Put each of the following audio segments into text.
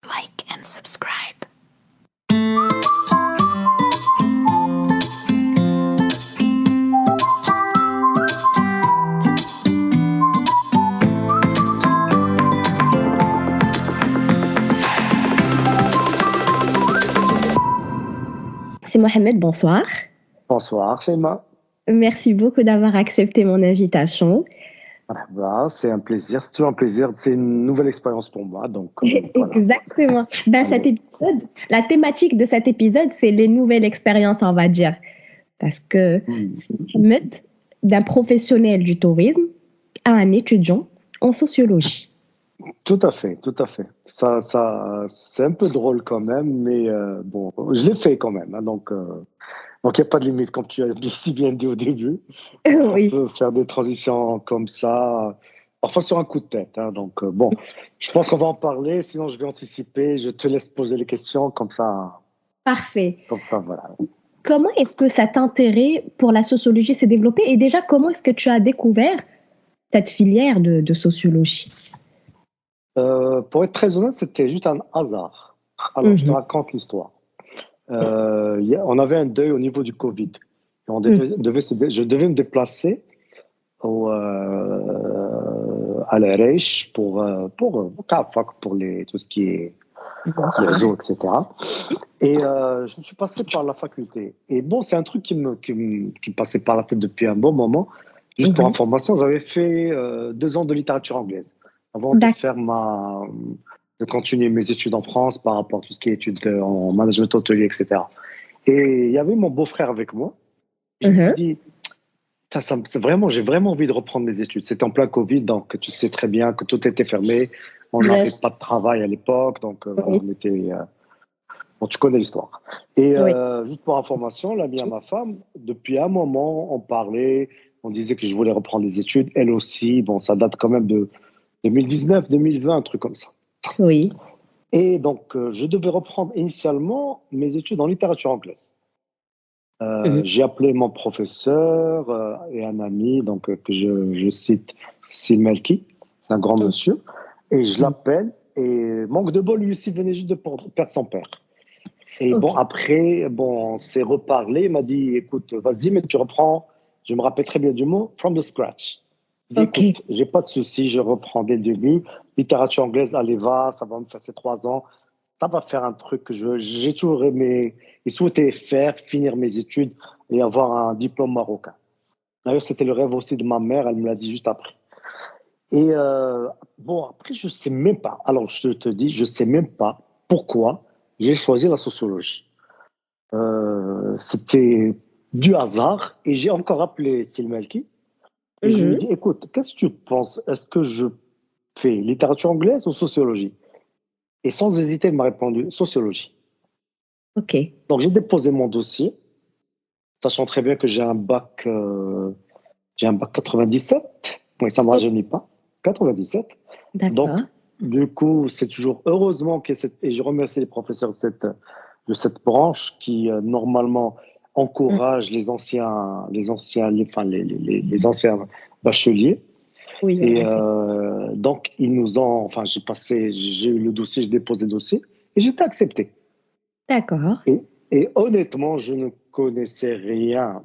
like and subscribe. C'est Mohamed, bonsoir. Bonsoir, Shema. Merci beaucoup d'avoir accepté mon invitation. C'est un plaisir, c'est toujours un plaisir. C'est une nouvelle expérience pour moi. Donc, voilà. Exactement. Cet épisode, la thématique de cet épisode, c'est les nouvelles expériences, on va dire. Parce que c'est Mohamed, d'un professionnel du tourisme à un étudiant en sociologie. Tout à fait, tout à fait. Ça, c'est un peu drôle quand même, mais bon, je l'ai fait quand même. Donc, il n'y a pas de limite, comme tu as si bien dit au début. Oui. On peut faire des transitions comme ça, parfois sur un coup de tête. Donc, bon, je pense qu'on va en parler, sinon je vais anticiper. Je te laisse poser les questions, comme ça. Parfait. Comme ça, voilà. Comment est-ce que cet intérêt pour la sociologie s'est développé et déjà, comment est-ce que tu as découvert cette filière de sociologie? Pour être très honnête, c'était juste un hasard. Alors, je te raconte l'histoire. On avait un deuil au niveau du Covid. Je devais me déplacer à la Reich pour tout ce qui est réseau, etc. Et je suis passé par la faculté. Et bon, c'est un truc qui me passait par la tête depuis un bon moment. Juste pour information, j'avais fait 2 ans de littérature anglaise avant de continuer mes études en France par rapport à tout ce qui est études en management hôtelier, etc. Et il y avait mon beau-frère avec moi. Je me suis dit, j'ai vraiment envie de reprendre mes études. C'était en plein Covid, donc tu sais très bien que tout était fermé. On n'avait pas de travail à l'époque, donc on était... Bon, tu connais l'histoire. Et juste pour information, l'ami à ma femme, depuis un moment, on parlait, on disait que je voulais reprendre des études. Elle aussi, bon, ça date quand même de 2019, 2020, un truc comme ça. Oui. Et donc, je devais reprendre initialement mes études en littérature anglaise. J'ai appelé mon professeur et un ami, donc que je cite, Silmelki, c'est un grand monsieur, et je l'appelle, et manque de bol, lui aussi venait juste de perdre son père. Et bon, après, on s'est reparlé, il m'a dit, écoute, vas-y, mais tu reprends, je me rappelle très bien du mot, from the scratch. Écoute, j'ai pas de souci, je reprends dès le début. Littérature anglaise, allez, ça va me faire ces 3 ans. Ça va faire un truc que j'ai toujours aimé et souhaité faire, finir mes études et avoir un diplôme marocain. D'ailleurs, c'était le rêve aussi de ma mère, elle me l'a dit juste après. Et après, je sais même pas. Alors, je te dis, je sais même pas pourquoi j'ai choisi la sociologie. C'était du hasard et j'ai encore appelé Silmelki. Et je lui ai dit, écoute, qu'est-ce que tu penses? Est-ce que je fais littérature anglaise ou sociologie? Et sans hésiter, il m'a répondu sociologie. OK. Donc, j'ai déposé mon dossier, sachant très bien que j'ai un bac 97. Oui, ça ne me rajeunit pas. 97. D'accord. Donc, du coup, c'est toujours heureusement et je remercie les professeurs de cette branche qui, normalement, encourage les anciens bacheliers. Oui. Et donc, j'ai eu le dossier, j'ai déposé le dossier et j'ai été accepté. D'accord. Et honnêtement, je ne connaissais rien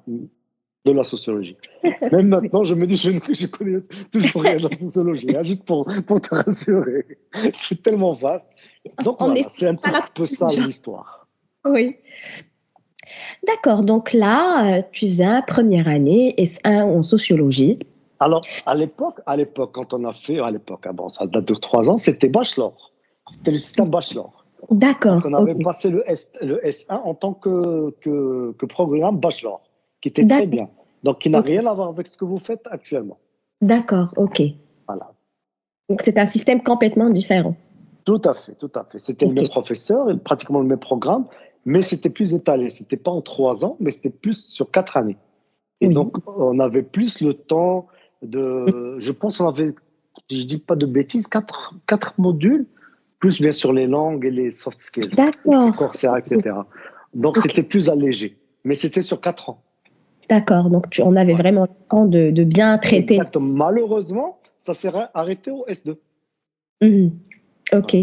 de la sociologie. Même maintenant, je me dis, je connais toujours rien de la sociologie, juste pour te rassurer. C'est tellement vaste. Donc voilà, c'est un petit peu ça l'histoire. Oui. D'accord, donc là, tu faisais première année S1 en sociologie. Alors, à l'époque, quand on a fait, ça date de 3 ans, c'était bachelor. C'était le système bachelor. D'accord. Donc, on avait passé le S1 en tant que programme bachelor, qui était très bien. Donc, qui n'a rien à voir avec ce que vous faites actuellement. D'accord, OK. Voilà. Donc, c'est un système complètement différent. Tout à fait. C'était le même professeur, et pratiquement le même programme, mais c'était plus étalé. C'était pas en 3 ans, mais c'était plus sur 4 années. Et donc, on avait plus le temps je pense qu'on avait, si je dis pas de bêtises, 4 modules, plus bien sûr les langues et les soft skills, les Coursera, etc. Donc, c'était plus allégé, mais c'était sur 4 ans. D'accord, donc on avait vraiment le temps de bien traiter. Exactement. Malheureusement, ça s'est arrêté au S2. OK.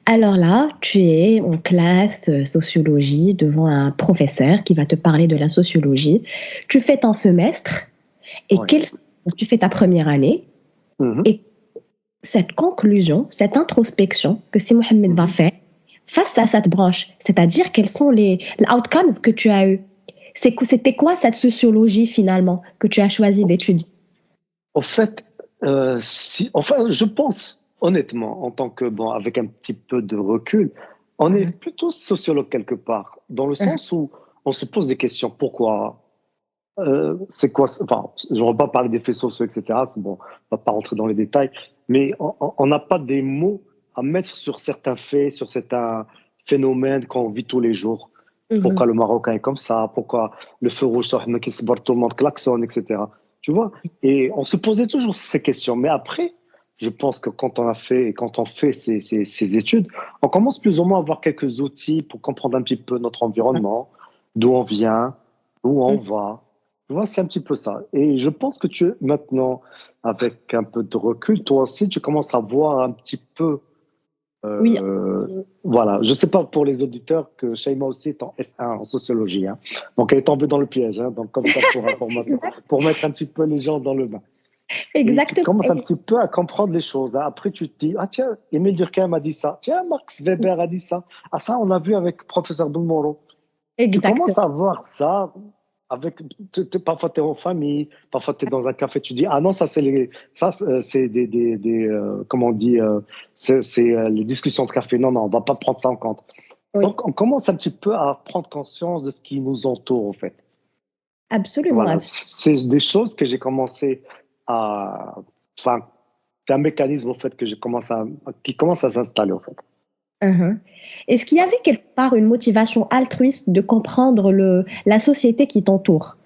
Alors là, tu es en classe sociologie devant un professeur qui va te parler de la sociologie. Tu fais ton semestre et Oui. tu fais ta première année. Mhm. Et cette conclusion, cette introspection que si Mohamed va faire face à cette branche, c'est-à-dire quels sont les outcomes que tu as eus. C'était quoi cette sociologie finalement que tu as choisi d'étudier? En fait, enfin, je pense honnêtement, en tant que, bon, avec un petit peu de recul, on est plutôt sociologue quelque part, dans le sens où on se pose des questions. Pourquoi? C'est quoi? Enfin, je ne vais pas parler d'effets sociaux, etc. C'est bon, on ne va pas rentrer dans les détails, mais on n'a pas des mots à mettre sur certains faits, sur certains phénomènes qu'on vit tous les jours. Pourquoi le Marocain est comme ça? Pourquoi le feu rouge, qui se barre, tout le monde klaxonne, etc. Tu vois? Et on se posait toujours ces questions. Mais après, je pense que quand on fait ces études, on commence plus ou moins à avoir quelques outils pour comprendre un petit peu notre environnement, d'où on vient, où on va. Tu vois, c'est un petit peu ça. Et je pense que maintenant, avec un peu de recul, toi aussi, tu commences à voir un petit peu. Oui, Voilà. Je ne sais pas pour les auditeurs que Shaima aussi est en S1 en sociologie. Hein. Donc, elle est tombée dans le piège. Hein. Donc, comme ça, pour information, pour mettre un petit peu les gens dans le bain. Et tu exactement. commences un petit peu à comprendre les choses. Hein. Après, tu te dis, ah tiens, Émile Durkheim a dit ça. Tiens, Max Weber a dit ça. Ah, ça, on l'a vu avec professeur Boulmoro. Tu commences Exactement. à voir ça avec, parfois tu es en famille, parfois tu es dans un café, tu dis, ah non, ça c'est comment on dit, les discussions de café. Non, non, on va pas prendre ça en compte. Oui, Donc, on commence un petit peu à prendre conscience de ce qui nous entoure, en fait. absolument. Voilà. C'est des choses que j'ai commencé à, enfin, c'est un mécanisme, en fait, qui commence à s'installer, en fait. Mhm. Est-ce qu'il y avait quelque part une motivation altruiste de comprendre la société qui t'entoure?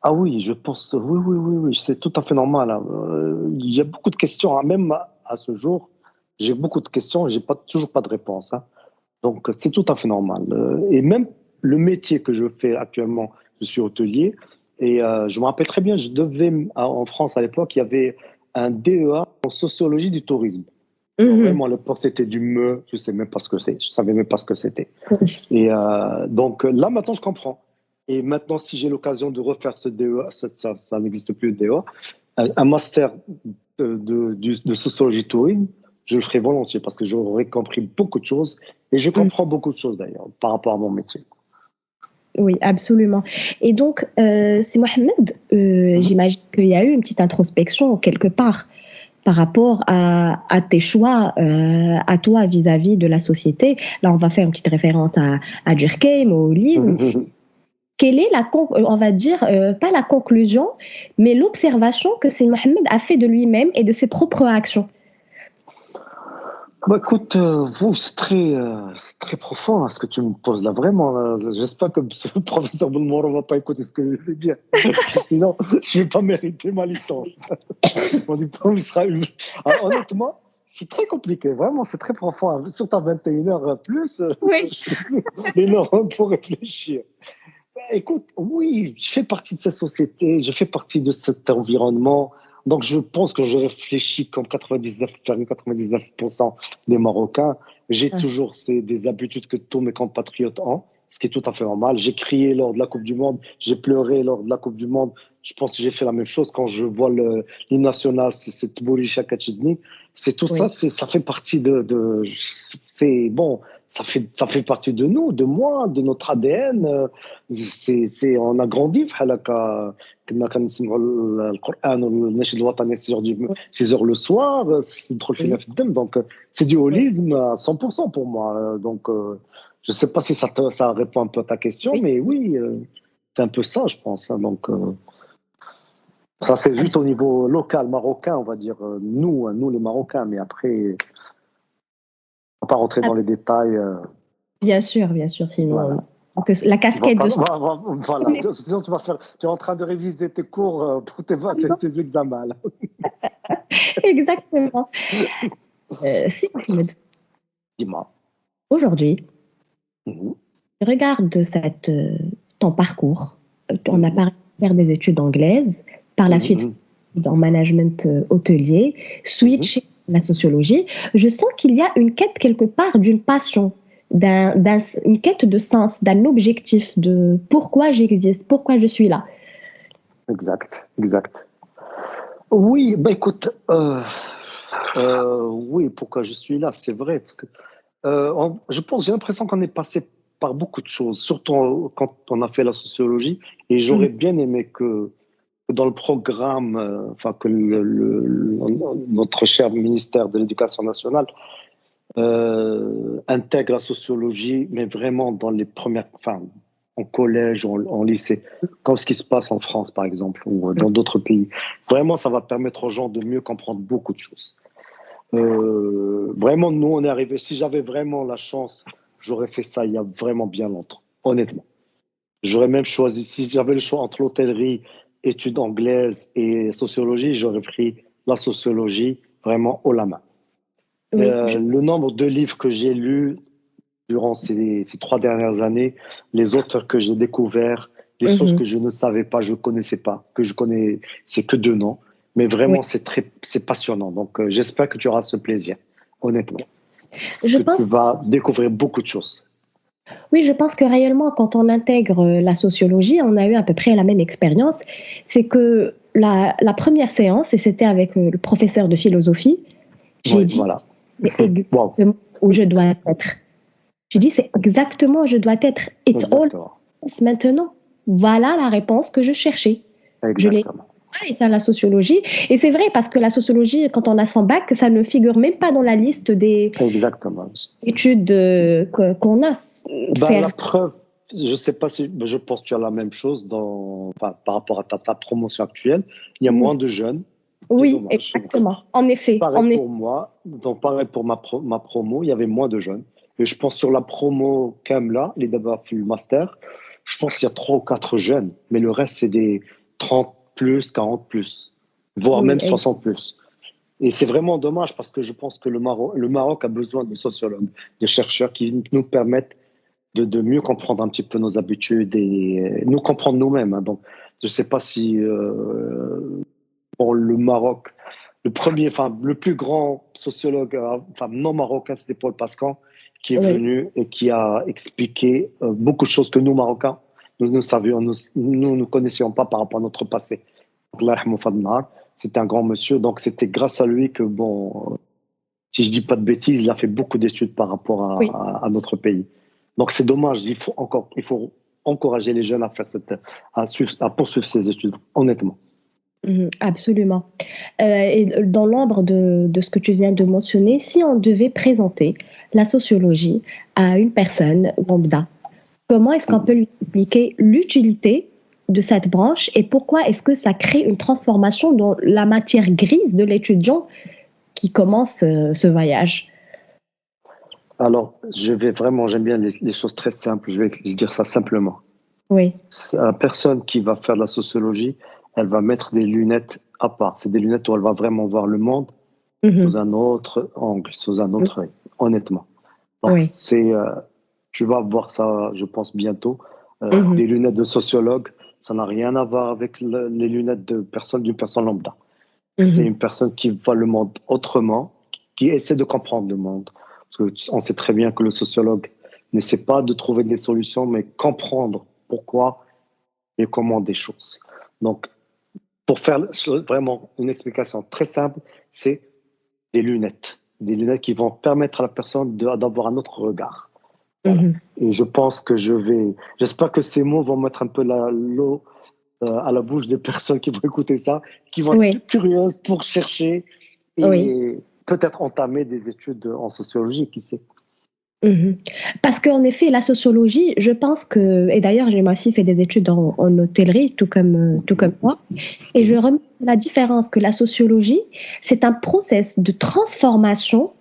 Ah oui, je pense, oui, oui, oui, oui, c'est tout à fait normal. Hein. Il y a beaucoup de questions, hein. Même à ce jour, j'ai beaucoup de questions et j'ai toujours pas de réponse. Hein. Donc, c'est tout à fait normal. Et même le métier que je fais actuellement, je suis hôtelier et je me rappelle très bien, en France à l'époque, il y avait un DEA en sociologie du tourisme. Alors, Mhm. vraiment, à l'époque, c'était du me, je sais même pas ce que c'est, je savais même pas ce que c'était. Et donc là, maintenant, je comprends. Et maintenant, si j'ai l'occasion de refaire ce DEA, ça n'existe plus le DEA, un master de sociologie tourisme, je le ferai volontiers parce que j'aurais compris beaucoup de choses et je Mhm. comprends beaucoup de choses d'ailleurs par rapport à mon métier. Oui, absolument. Et donc, c'est Mohamed, Mhm. j'imagine qu'il y a eu une petite introspection quelque part par rapport à tes choix, à toi vis-à-vis de la société. Là, on va faire une petite référence à Durkheim, au holisme. Quelle est on va dire, pas la conclusion, mais l'observation que c'est Mohamed a fait de lui-même et de ses propres actions? Bah, écoute, c'est très profond hein, ce que tu me poses là, vraiment. J'espère que le professeur Boulmoro ne va pas écouter ce que je vais dire, parce que sinon, je ne vais pas mériter ma licence. Mon diplôme sera une... Alors, honnêtement, c'est très compliqué, vraiment, c'est très profond. Hein. Surtout à 21 heures plus, Oui. les neurones pour réfléchir. Écoute, oui, je fais partie de cette société, je fais partie de cet environnement. Donc, je pense que je réfléchis comme 99,99% des Marocains. J'ai toujours des habitudes que tous mes compatriotes ont, ce qui est tout à fait normal. J'ai crié lors de la Coupe du Monde, j'ai pleuré lors de la Coupe du Monde. Je pense que j'ai fait la même chose quand je vois l'hymne national, c'est Tbouli Chakachidni. C'est tout ça, Oui. ça fait partie c'est bon, ça fait partie de nous, de moi, de notre ADN. On a grandi كنا كنسمعوا القران والنشيد الوطني 6 heures le soir, c'est trop fina في الدم. Donc c'est du Oui. holisme à 100% pour moi. Donc je sais pas si ça répond un peu à ta question, Oui. mais oui, c'est un peu ça je pense. Hein. Donc ça c'est juste au niveau local marocain, on va dire nous les Marocains, mais après on va pas rentrer dans les détails. Bien sûr, sinon, Voilà. que la casquette de... Voilà. Sinon, tu es en train de réviser tes cours pour tes examens. Là. Exactement. Si, Mohamed, Dis-moi. aujourd'hui, Mhm. je regarde ton parcours. On a Mhm. parlé de faire des études anglaises, par la suite Mhm. en management hôtelier, Mhm. switch la sociologie, je sens qu'il y a une quête quelque part d'une passion, une quête de sens, d'un objectif, de pourquoi j'existe, pourquoi je suis là. Exact, exact. Oui, bah écoute, oui, pourquoi je suis là, c'est vrai, parce que je pense, j'ai l'impression qu'on est passé par beaucoup de choses, surtout quand on a fait la sociologie, et j'aurais Mhm. bien aimé que dans le programme, enfin que notre cher ministère de l'Éducation nationale intègre la sociologie, mais vraiment dans les premières, enfin en collège, en lycée, comme ce qui se passe en France par exemple, ou dans d'autres pays. Vraiment, ça va permettre aux gens de mieux comprendre beaucoup de choses. Vraiment, nous, on est arrivé. Si j'avais vraiment la chance, j'aurais fait ça il y a vraiment bien longtemps, honnêtement. J'aurais même choisi, si j'avais le choix entre l'hôtellerie, études anglaises et sociologie, j'aurais pris la sociologie vraiment haut la main. Oui, Le nombre de livres que j'ai lus durant ces 3 dernières années, les auteurs que j'ai découverts, des choses mhm. que je ne savais pas, je ne connaissais pas, que je connais, c'est que deux noms. Mais Oui. vraiment, c'est passionnant. Donc, j'espère que tu auras ce plaisir, honnêtement. Parce Je que tu pense vas découvrir beaucoup de choses. Oui, je pense que réellement, quand on intègre la sociologie, on a eu à peu près la même expérience. C'est que la première séance, et c'était avec le professeur de philosophie, j'ai Oui, dit, voilà. c'est Wow, exactement où je dois être. J'ai dit, c'est exactement où je dois être. It's all exactement. maintenant. Voilà la réponse que je cherchais. Je l'ai Exactement. et ça, la sociologie. Et c'est vrai, parce que la sociologie, quand on a son bac, ça ne figure même pas dans la liste des Exactement. études qu'on a. Ben, la C'est preuve, je sais pas si, ben, je pense que tu as la même chose enfin, par rapport à ta promotion actuelle. Il y a moins de jeunes. C'est Oui, dommage. exactement. En effet, Pareil en effet. pour moi, donc pareil pour ma promo, il y avait moins de jeunes. Et je pense sur la promo là, les d'abord le master, je pense qu'il y a 3 ou 4 jeunes, mais le reste, c'est des 30 plus, 40 plus, voire Oui, même 60 plus. Et c'est vraiment dommage parce que je pense que le Maroc a besoin de sociologues, de chercheurs qui nous permettent de mieux comprendre un petit peu nos habitudes et nous comprendre nous-mêmes, hein. Donc, je ne sais pas si pour le Maroc, enfin, le plus grand sociologue, enfin, non marocain, c'était Paul Pascan, qui est oui. venu et qui a expliqué beaucoup de choses que nous, Marocains, nous ne savions, nous ne connaissions pas par rapport à notre passé. Donc, Allah yarhamou fadna, c'était un grand monsieur, donc c'était grâce à lui que, bon, si je dis pas de bêtises, il a fait beaucoup d'études par rapport Oui. à notre pays. Donc c'est dommage, il faut encourager les jeunes à poursuivre ces études, honnêtement. Absolument. Et dans l'ordre de ce que tu viens de mentionner, si on devait présenter la sociologie à une personne lambda, comment est-ce qu'on peut lui expliquer l'utilité de cette branche et pourquoi est-ce que ça crée une transformation dans la matière grise de l'étudiant qui commence ce voyage? Alors, j'aime bien les choses très simples, je vais dire ça simplement. Oui. La personne qui va faire de la sociologie, elle va mettre des lunettes à part. C'est des lunettes où elle va vraiment voir le monde sous Mhm. un autre angle, sous un autre œil, honnêtement. Donc, Oui. tu vas voir ça, je pense, bientôt. Mhm. Des lunettes de sociologue, ça n'a rien à voir avec les lunettes d'une personne lambda. C'est Mhm. une personne qui voit le monde autrement, qui essaie de comprendre le monde. Parce qu'on sait très bien que le sociologue n'essaie pas de trouver des solutions, mais comprendre pourquoi et comment des choses. Donc, pour faire vraiment une explication très simple, c'est des lunettes. Des lunettes qui vont permettre à la personne d'avoir un autre regard. Voilà. Mhm. Et je pense que j'espère que ces mots vont mettre un peu l'eau à la bouche des personnes qui vont écouter ça, qui vont Oui. être curieuses pour chercher Oui. et peut-être entamer des études en sociologie, qui sait. Mhm. Parce qu'en effet, la sociologie, je pense que, et d'ailleurs, j'ai moi aussi fait des études en hôtellerie, tout comme moi, et je remarque la différence que la sociologie, c'est un process de transformation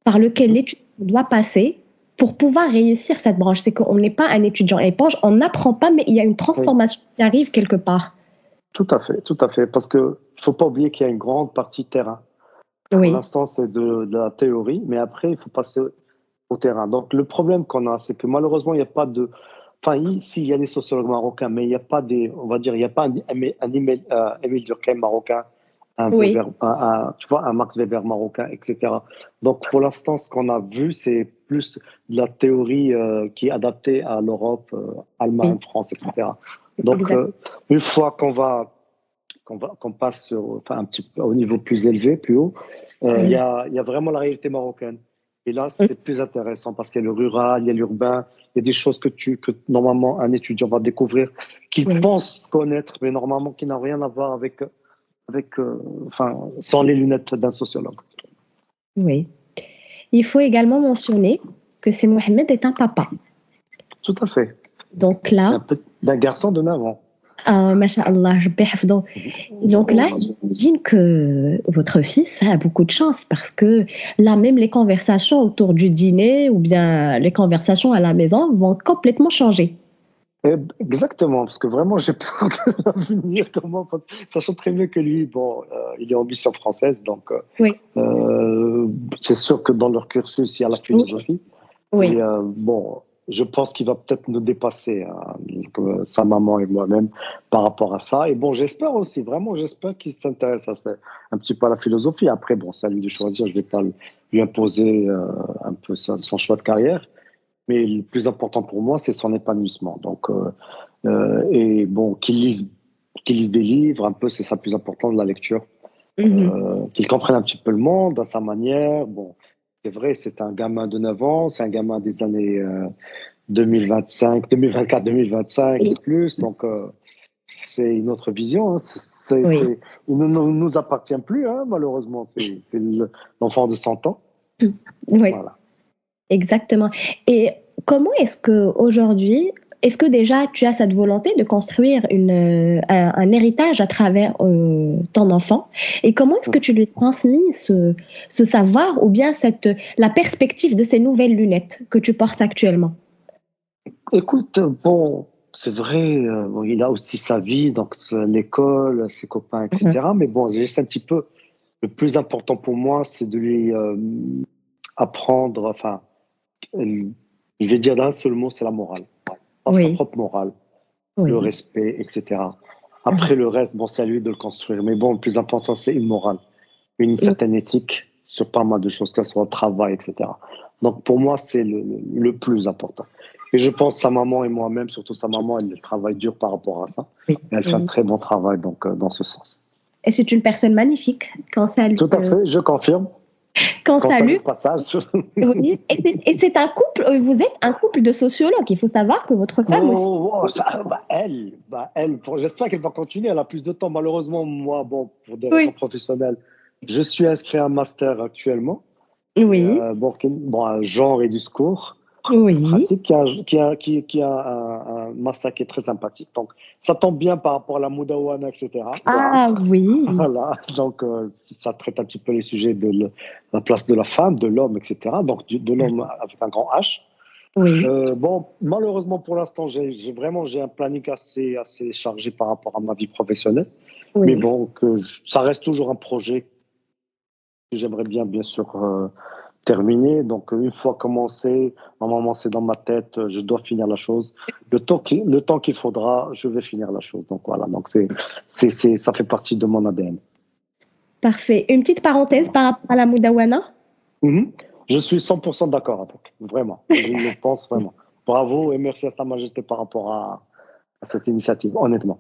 par lequel l'étudiant doit passer pour pouvoir réussir cette branche. C'est qu'on n'est pas un étudiant éponge, on n'apprend pas, mais il y a une Oui, transformation qui arrive quelque part. tout à fait, parce que faut pas oublier qu'il y a une grande partie terrain. Pour Oui, l'instant, c'est de la théorie, mais après, il faut passer au terrain. Donc, le problème qu'on a, c'est que malheureusement, il n'y a pas de. Enfin, ici, il y a des sociologues marocains, mais il n'y a pas on va dire, il n'y a pas un Émile Durkheim marocain, Oui. Tu vois, un Max Weber marocain, etc. Donc, pour l'instant, ce qu'on a vu, c'est plus de la théorie qui est adaptée à l'Europe, Allemagne, Oui. France, etc. Donc, Exact. une fois qu'on passe enfin, un petit peu au niveau plus élevé, plus haut, il y a vraiment la réalité marocaine. Et là, c'est plus intéressant parce qu'il y a le rural, il y a l'urbain, il y a des choses que normalement un étudiant va découvrir, qu'il Oui. pense connaître, mais normalement qui n'a rien à voir enfin, sans les lunettes d'un sociologue. Oui. Il faut également mentionner que c'est Mohamed est un papa. Tout à fait. Donc là, D'un garçon de 9 ans. Masha'Allah, Rabbi hafidhou. Donc là, j'imagine que votre fils a beaucoup de chance parce que là, même les conversations autour du dîner ou bien les conversations à la maison vont complètement changer. Exactement, parce que vraiment, j'ai peur de l'avenir, sachant très bien que lui, bon, il est en mission française, donc Oui. c'est sûr que dans leur cursus, il y a la philosophie. Oui. Et bon, je pense qu'il va peut-être nous dépasser, hein, sa maman et moi-même, par rapport à ça. Et bon, j'espère aussi, vraiment, j'espère qu'il s'intéresse un petit peu à la philosophie. Après, bon, c'est à lui de choisir, je ne vais pas lui imposer un peu son choix de carrière. Mais le plus important pour moi, c'est son épanouissement. Donc, et bon, qu'il lise des livres, un peu, c'est ça le plus important de la lecture. Qu'il comprenne un petit peu le monde à sa manière. Bon, c'est vrai, c'est un gamin de 9 ans, c'est un gamin des années 2025, 2024, 2025 et plus. Donc, c'est une autre vision. Hein. Oui. Il ne nous appartient plus, hein, malheureusement. C'est l'enfant de 100 ans. Oui. Voilà. Exactement. Et comment est-ce que aujourd'hui, est-ce que déjà tu as cette volonté de construire un héritage à travers ton enfant? Et comment est-ce que tu lui transmis ce savoir ou bien la perspective de ces nouvelles lunettes que tu portes actuellement? Écoute, bon, c'est vrai, bon, il a aussi sa vie, donc l'école, ses copains, etc. Mais bon, juste un petit peu, le plus important pour moi, c'est de lui apprendre, enfin, je vais dire d'un seul mot, c'est la morale. Sa Oui, propre morale, le oui. respect, etc. Après le reste, bon, c'est à lui de le construire. Mais bon, le plus important, c'est une morale, une certaine éthique sur pas mal de choses, que ce soit au travail, etc. Donc pour moi, c'est le plus important. Et je pense sa maman et moi-même, surtout sa maman, elle travaille dur par rapport à ça. Oui. Et elle fait un très bon travail donc, dans ce sens. Et c'est une personne magnifique. Tout à fait, je confirme. Quand Salue salut. le passage. Oui. Et c'est un couple, vous êtes un couple de sociologues. Il faut savoir que votre femme aussi. J'espère qu'elle va continuer. Elle a plus de temps. Malheureusement, moi, bon, pour des raisons Oui. professionnelles, je suis inscrit à un master actuellement. Oui. Bon, genre et discours Oui. pratique, qui a un master qui est très sympathique. Donc, ça tombe bien par rapport à la Moudawana, etc. Ah oui. Voilà, donc ça traite un petit peu les sujets de la place de la femme, de l'homme, etc. Donc, de l'homme avec un grand H. Oui. Bon, malheureusement pour l'instant, j'ai un planning assez chargé par rapport à ma vie professionnelle. Mais Oui. bon, ça reste toujours un projet que j'aimerais bien sûr terminer. Donc, une fois commencé, normalement c'est dans ma tête, je dois finir la chose. Le temps qu'il faudra, je vais finir la chose. Donc voilà, donc ça fait partie de mon ADN. Parfait. Une petite parenthèse par rapport à la Moudawana. Je suis 100% d'accord avec, vraiment. Je le pense vraiment. Bravo et merci à Sa Majesté par rapport à cette initiative, honnêtement.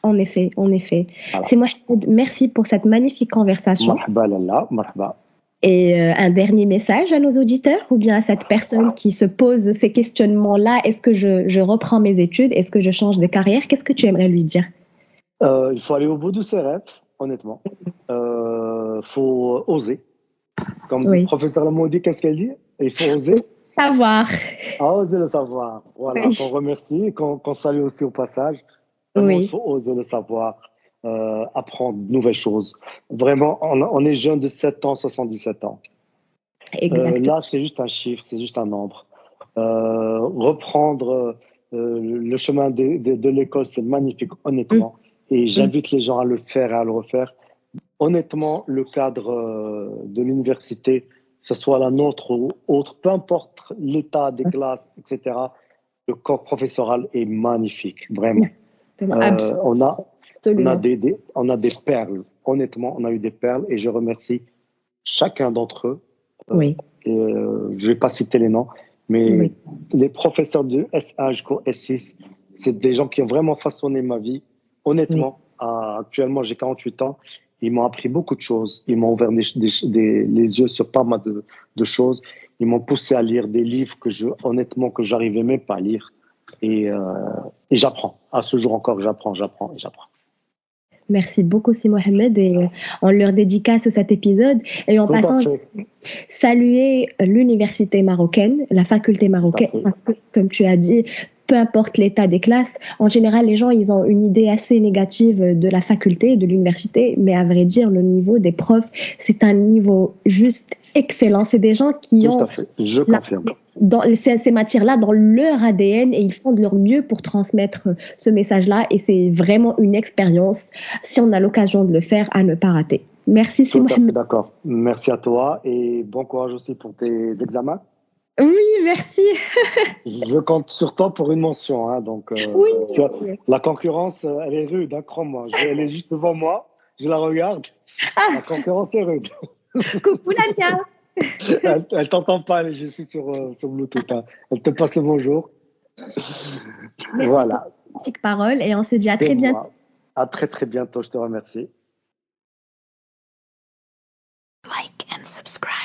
En effet, en effet. Voilà. C'est Mohamed, merci pour cette magnifique conversation. Marhaba lalla, marhaba. Et un dernier message à nos auditeurs ou bien à cette personne qui se pose ces questionnements-là. Est-ce que je reprends mes études? Est-ce que je change de carrière? Qu'est-ce que tu aimerais lui dire? Il faut aller au bout de ses rêves, honnêtement. Faut oser. Comme dit le Oui. professeur Lamoudi, qu'est-ce qu'elle dit? Il faut oser. Savoir. Oser le savoir. Voilà, Oui. qu'on remercie, qu'on salue aussi au passage. Vraiment, il Oui. faut oser le savoir, apprendre de nouvelles choses. Vraiment, on est jeune de 7 ans, 77 ans. Exactement. Là, c'est juste un chiffre, c'est juste un nombre. Reprendre le chemin de l'école, c'est magnifique, honnêtement. Et j'invite les gens à le faire et à le refaire. Honnêtement, le cadre de l'université, que ce soit la nôtre ou autre, peu importe l'état des classes, etc., le corps professoral est magnifique, vraiment. Absolument. On a des perles. honnêtement, on a eu des perles et je remercie chacun d'entre eux. Oui. Je ne vais pas citer les noms, mais les professeurs de S1 jusqu'au S6, c'est des gens qui ont vraiment façonné ma vie. Honnêtement, actuellement, j'ai 48 ans. Ils m'ont appris beaucoup de choses. Ils m'ont ouvert les yeux sur pas mal de choses. Ils m'ont poussé à lire des livres honnêtement, que j'arrivais même pas à lire. Et j'apprends. À ce jour encore, j'apprends. Merci beaucoup, Si Mohamed, et on leur dédicace cet épisode. Et en passant, saluer l'université marocaine, la faculté marocaine, comme tu as dit, peu importe l'état des classes. En général, les gens, ils ont une idée assez négative de la faculté, de l'université, mais à vrai dire, le niveau des profs, c'est un niveau juste excellent. C'est des gens qui ont je confirme. Dans ces matières-là dans leur ADN et ils font de leur mieux pour transmettre ce message-là et c'est vraiment une expérience, si on a l'occasion de le faire, à ne pas rater. Merci, Tout à fait d'accord. Merci à toi et bon courage aussi pour tes examens. Oui, merci. Je compte sur toi pour une mention. Hein, donc, oui. La concurrence, elle est rude, hein, crois-moi. Elle est juste devant moi, je la regarde. La concurrence est rude. Coucou Nadia. Elle t'entend pas, je suis sur Bluetooth. Hein. Elle te passe le bonjour. Merci voilà. Pour parole et on se dit à très bientôt. À très très bientôt, je te remercie. Like and subscribe.